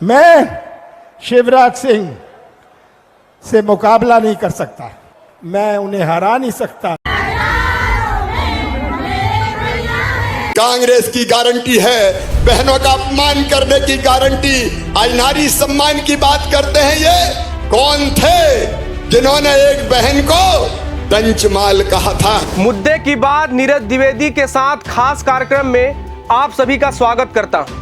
मैं शिवराज सिंह से मुकाबला नहीं कर सकता, मैं उन्हें हरा नहीं सकता। कांग्रेस की गारंटी है बहनों का अपमान करने की गारंटी। आज नारी सम्मान की बात करते हैं, ये कौन थे जिन्होंने एक बहन को पंचमाल कहा था। मुद्दे की बात नीरज द्विवेदी के साथ खास कार्यक्रम में आप सभी का स्वागत करता हूं।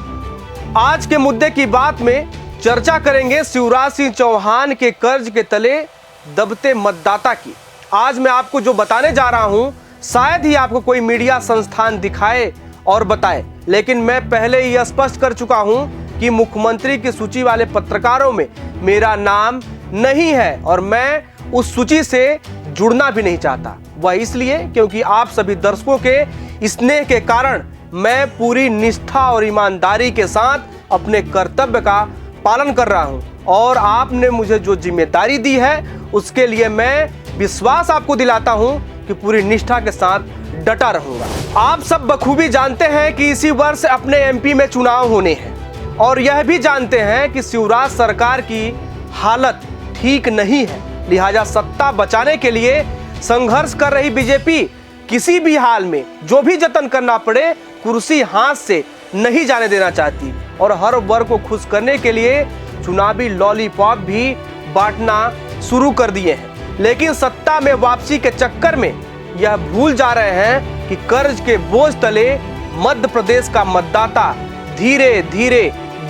आज के मुद्दे की बात में चर्चा करेंगे शिवराज सिंह चौहान के कर्ज के तले दबते मतदाता की। आज मैं आपको जो बताने जा रहा हूं शायद ही आपको कोई मीडिया संस्थान दिखाए और बताए, लेकिन मैं पहले ही स्पष्ट कर चुका हूं कि मुख्यमंत्री की सूची वाले पत्रकारों में मेरा नाम नहीं है और मैं उस सूची से जुड़ना भी नहीं चाहता। वह इसलिए क्योंकि आप सभी दर्शकों के स्नेह के कारण मैं पूरी निष्ठा और ईमानदारी के साथ अपने कर्तव्य का पालन कर रहा हूं और आपने मुझे जो जिम्मेदारी दी है उसके लिए मैं विश्वास आपको दिलाता हूं कि पूरी निष्ठा के साथ डटा रहूंगा। आप सब बखूबी जानते हैं कि इसी वर्ष अपने एमपी में चुनाव होने हैं और यह भी जानते हैं कि शिवराज सरकार की हालत ठीक नहीं है, लिहाजा सत्ता बचाने के लिए संघर्ष कर रही बीजेपी किसी भी हाल में जो भी जतन करना पड़े कुर्सी हाथ से नहीं जाने देना चाहती और हर वर्ग को खुश करने के लिए चुनावी लॉलीपॉप भी बांटना शुरू कर दिए हैं। लेकिन सत्ता में वापसी के चक्कर में यह भूल जा रहे हैं कि कर्ज के बोझ तले मध्य प्रदेश का मतदाता धीरे धीरे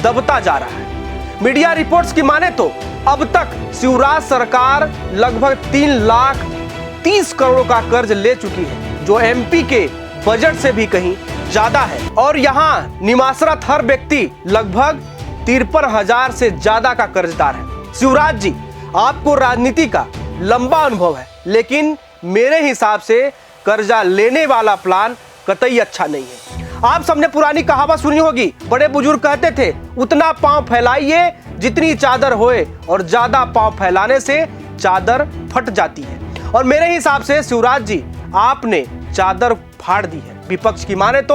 दबता जा रहा है। मीडिया रिपोर्ट्स की माने तो अब तक शिवराज सरकार लगभग 3,30,00,000 करोड़ का कर्ज ले चुकी है, जो एमपी के बजट से भी कहीं ज्यादा है और यहाँ निवासरत हर व्यक्ति लगभग 53,000 से ज्यादा का कर्जदार है। शिवराज जी, आपको राजनीति का लंबा अनुभव है, लेकिन मेरे हिसाब से कर्जा लेने वाला प्लान कतई अच्छा नहीं है। आप सबने पुरानी कहावत सुनी होगी, बड़े बुजुर्ग कहते थे उतना पांव फैलाइए जितनी चादर होए और ज्यादा पांव फैलाने से चादर फट जाती है। और मेरे हिसाब से शिवराज जी आपने चादर फाड़ दी है। विपक्ष की माने तो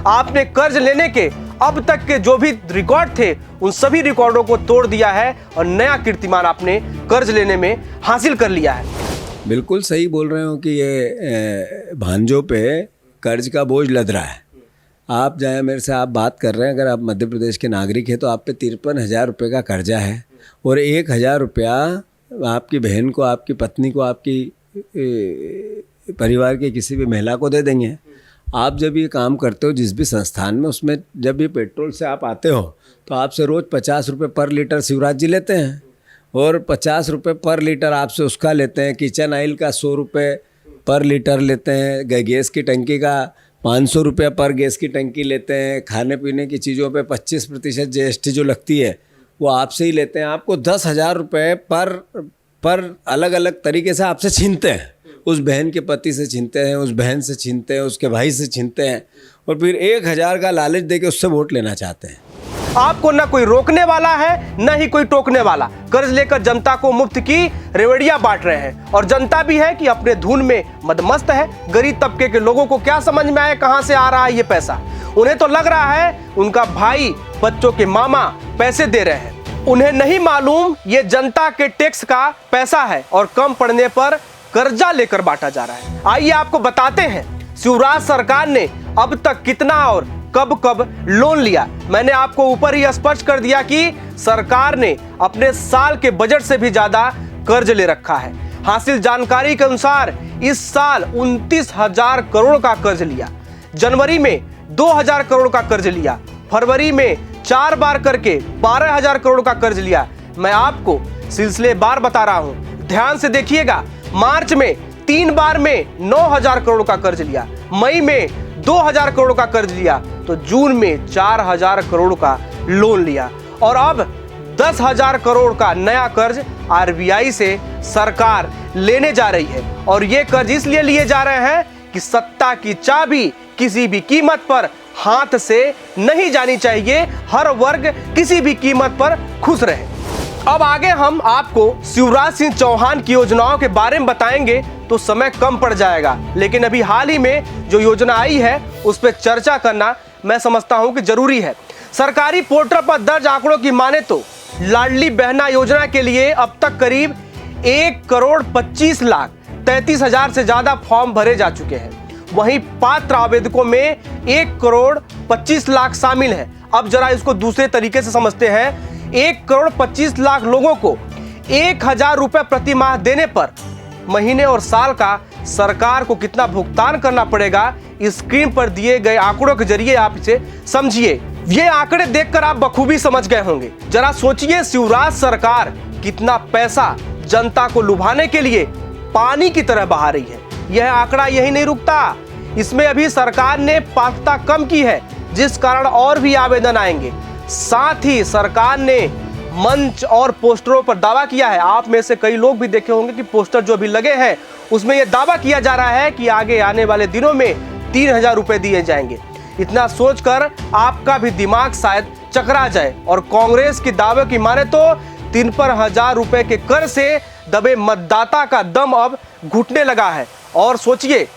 आपने कर्ज लेने के अब तक के जो भी रिकॉर्ड थे उन सभी रिकॉर्डों को तोड़ दिया है और नया कीर्तिमान आपने कर्ज लेने में हासिल कर लिया है। बिल्कुल सही बोल रहे हो कि ये भांजों पे कर्ज का बोझ लद रहा है। आप जाए मेरे से आप बात कर रहे हैं, अगर आप मध्य प्रदेश के नागरिक हैं तो आप पे 53,000 रुपये का कर्जा है और 1,000 रुपया आपकी बहन को, आपकी पत्नी को, आपकी परिवार के किसी भी महिला को दे देंगे। आप जब ये काम करते हो जिस भी संस्थान में, उसमें जब ये पेट्रोल से आप आते हो तो आपसे रोज़ 50 रुपये पर लीटर शिवराज जी लेते हैं और 50 रुपये पर लीटर आपसे उसका लेते हैं। किचन ऑयल का 100 रुपये पर लीटर लेते हैं। गैस की टंकी का 500 रुपये पर गैस की टंकी लेते हैं। खाने पीने की चीज़ों पे 25% GST जो लगती है वो आपसे ही लेते हैं। आपको 10,000 रुपये पर अलग अलग तरीके से आपसे छीनते हैं। उस बहन के पति से छीनते हैं, उस बहन से छीनते हैं, उसके भाई से छीनते हैं और फिर 1,000 का लालच देके उससे वोट लेना चाहते हैं। आपको ना कोई रोकने वाला है ना ही कोई टोकने वाला। कर्ज लेकर जनता को मुफ्त की रेवड़ियां बांट रहे हैं और जनता भी है कि अपने धुन में मदमस्त है। गरीब तबके के लोगों को क्या समझ में आए कहां से आ रहा है ये पैसा। उन्हें तो लग रहा है उनका भाई, बच्चों के मामा पैसे दे रहे हैं। उन्हें नहीं मालूम ये जनता के टैक्स का पैसा है और कम पड़ने पर कर्जा लेकर बांटा जा रहा है। आइए आपको बताते हैं शिवराज सरकार ने अब तक कितना और कब कब लोन लिया। मैंने आपको ऊपर ही स्पष्ट कर दिया कि सरकार ने अपने साल के बजट से भी ज्यादा कर्ज ले रखा है। हासिल जानकारी के अनुसार इस साल 29,000 करोड़ का कर्ज लिया, जनवरी में 2,000 करोड़ का कर्ज लिया, फरवरी में 4 बार करके 12,000 करोड़ का कर्ज लिया। मैं आपको सिलसिलेवार बता रहा हूं, ध्यान से देखिएगा। मार्च में 3 बार में 9,000 करोड़ का कर्ज लिया, मई में 2,000 करोड़ का कर्ज लिया, तो जून में 4,000 करोड़ का लोन लिया और अब 10,000 करोड़ का नया कर्ज आरबीआई से सरकार लेने जा रही है। और ये कर्ज इसलिए लिए जा रहे हैं कि सत्ता की चाबी किसी भी कीमत पर हाथ से नहीं जानी चाहिए, हर वर्ग किसी भी कीमत पर खुश रहे। अब आगे हम आपको शिवराज सिंह चौहान की योजनाओं के बारे में बताएंगे तो समय कम पड़ जाएगा, लेकिन अभी हाल ही में जो योजना आई है उस पर चर्चा करना मैं समझता हूं कि जरूरी है। सरकारी पोर्टल पर दर्ज आंकड़ों की माने तो लाडली बहना योजना के लिए अब तक करीब 1,25,33,000 से ज्यादा फॉर्म भरे जा चुके हैं। वहीं पात्र आवेदकों में 1,25,00,000 शामिल हैं। अब जरा इसको दूसरे तरीके से समझते हैं। 1,25,00,000 लोगों को 1,000 रुपए प्रति माह देने पर महीने और साल का सरकार को कितना भुगतान करना पड़ेगा, स्क्रीन पर दिए गए आंकड़ों के जरिए आप इसे समझिए। ये आंकड़े देखकर आप बखूबी समझ गए होंगे। जरा सोचिए, शिवराज सरकार कितना पैसा जनता को लुभाने के लिए पानी की तरह बहा रही है। यह आंकड़ा यही नहीं रुकता, इसमें अभी सरकार ने पात्रता कम की है, जिस कारण और भी आवेदन आएंगे। साथ ही सरकार ने मंच और पोस्टरों पर दावा किया है। आप में से कई लोग भी देखे होंगे कि पोस्टर जो अभी लगे हैं उसमें यह दावा किया जा रहा है कि आगे आने वाले दिनों में 3,000 रुपए दिए जाएंगे। इतना सोचकर आपका भी दिमाग शायद चकरा जाए और कांग्रेस के दावे की माने तो 53,000 रुपए के कर से दबे मतदाता का दम अब घुटने लगा है। और सोचिए,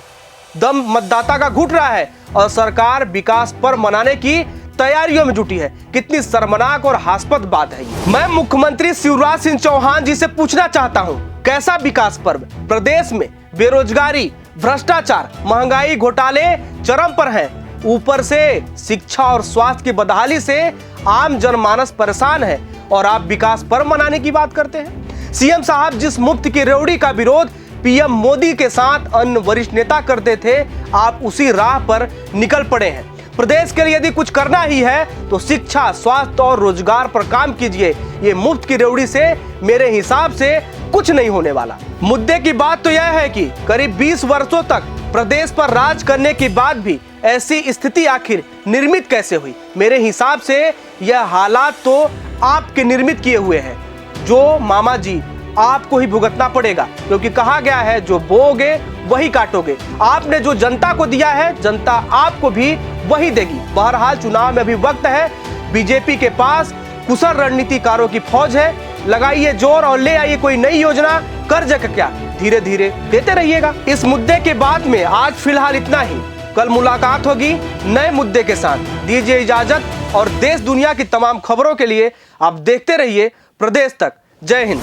दम मतदाता का घुट रहा है और सरकार विकास पर्व मनाने की तैयारियों में जुटी है। कितनी शर्मनाक और हास्यास्पद बात है ये। मैं मुख्यमंत्री शिवराज सिंह चौहान जी से पूछना चाहता हूं, कैसा विकास पर्व? प्रदेश में बेरोजगारी, भ्रष्टाचार, महंगाई, घोटाले चरम पर हैं। ऊपर से शिक्षा और स्वास्थ्य की बदहाली से आम जनमानस परेशान है और आप विकास पर्व मनाने की बात करते हैं। सीएम साहब जिस मुफ्त की रेवड़ी का विरोध पीएम मोदी के साथ अन्य वरिष्ठ नेता करते थे, आप उसी राह पर निकल पड़े हैं। प्रदेश के लिए यदि कुछ करना ही है तो शिक्षा, स्वास्थ्य और रोजगार पर काम कीजिए। ये मुफ्त की रेवड़ी से मेरे हिसाब से कुछ नहीं होने वाला। मुद्दे की बात तो यह है कि करीब 20 वर्षों तक प्रदेश पर राज करने के बाद भी ऐसी स्थिति आखिर निर्मित कैसे हुई? मेरे हिसाब से यह हालात तो आपके निर्मित किए हुए हैं, जो मामा जी आपको ही भुगतना पड़ेगा, क्योंकि कहा गया है जो बोओगे वही काटोगे। आपने जो जनता को दिया है, जनता आपको भी वही देगी। बहरहाल चुनाव में अभी वक्त है। बीजेपी के पास कुशल रणनीतिकारों की फौज है। लगाइए जोर और ले आइए कोई नई योजना। कर्ज का क्या, धीरे धीरे देते रहिएगा। इस मुद्दे के बाद में आज फिलहाल इतना ही। कल मुलाकात होगी नए मुद्दे के साथ। दीजिए इजाजत और देश दुनिया की तमाम खबरों के लिए आप देखते रहिए प्रदेश तक। जय हिंद।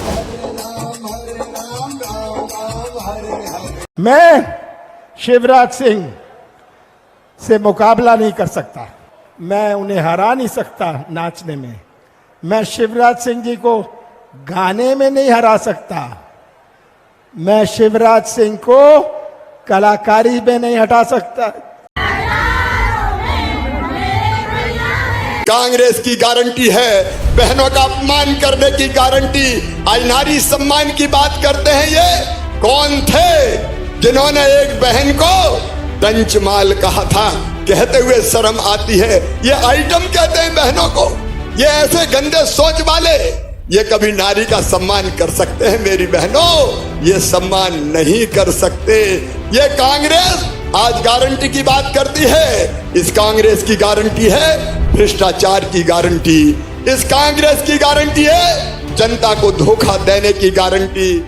मैं शिवराज सिंह से मुकाबला नहीं कर सकता, मैं उन्हें हरा नहीं सकता नाचने में, मैं शिवराज सिंह जी को गाने में नहीं हरा सकता, मैं शिवराज सिंह को कलाकारी में नहीं हटा सकता। कांग्रेस की गारंटी है बहनों का अपमान करने की गारंटी। आज नारी सम्मान की बात करते हैं। ये कौन थे जिन्होंने एक बहन को पंचमाल कहा था? कहते हुए शर्म आती है। ये आइटम कहते हैं बहनों को। ये ऐसे गंदे सोच वाले ये कभी नारी का सम्मान कर सकते हैं? मेरी बहनों, ये सम्मान नहीं कर सकते। ये कांग्रेस आज गारंटी की बात करती है। इस कांग्रेस की गारंटी है भ्रष्टाचार की गारंटी। इस कांग्रेस की गारंटी है जनता को धोखा देने की गारंटी।